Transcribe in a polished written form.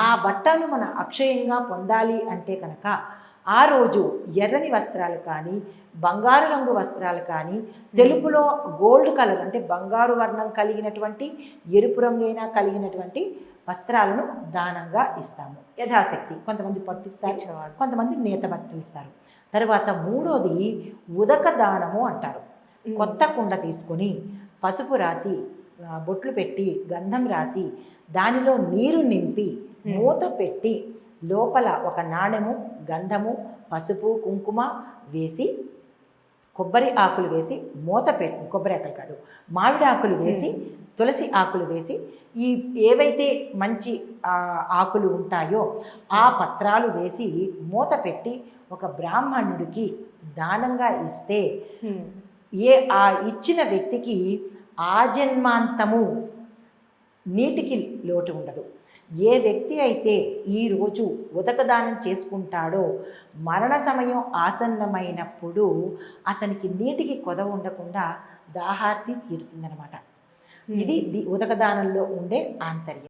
ఆ బట్టను మన అక్షయంగా పొందాలి అంటే కనుక ఆ రోజు ఎర్రని వస్త్రాలు కానీ బంగారు రంగు వస్త్రాలు కానీ తెలుపులో గోల్డ్ కలర్ అంటే బంగారు వర్ణం కలిగినటువంటి ఎరుపు రంగు అయినా కలిగినటువంటి వస్త్రాలను దానంగా ఇస్తాము యథాశక్తి. కొంతమంది పట్టిస్తారు, కొంతమంది నేత బట్టలు ఇస్తారు. తర్వాత మూడోది ఉదక దానము అంటారు. కొత్త కుండ తీసుకొని పసుపు రాసి బొట్లు పెట్టి గంధం రాసి దానిలో నీరు నింపి మూత పెట్టి లోపల ఒక నాణెము గంధము పసుపు కుంకుమ వేసి కొబ్బరి ఆకులు వేసి మూత పెట్టి, కొబ్బరి ఆకులు కాదు మామిడి ఆకులు వేసి తులసి ఆకులు వేసి ఈ ఏవైతే మంచి ఆకులు ఉంటాయో ఆ పత్రాలు వేసి మూత పెట్టి ఒక బ్రాహ్మణుడికి దానంగా ఇస్తే ఆ ఇచ్చిన వ్యక్తికి ఆజన్మాంతము నీటికి లోటు ఉండదు. ఏ వ్యక్తి అయితే ఈరోజు ఉదకదానం చేసుకుంటాడో మరణ సమయం ఆసన్నమైనప్పుడు అతనికి నీటికి కొదవ ఉండకుండా దాహార్తి తీరుతుందనమాట. ఇది ఉదకదానంలో ఉండే ఆంతర్యం.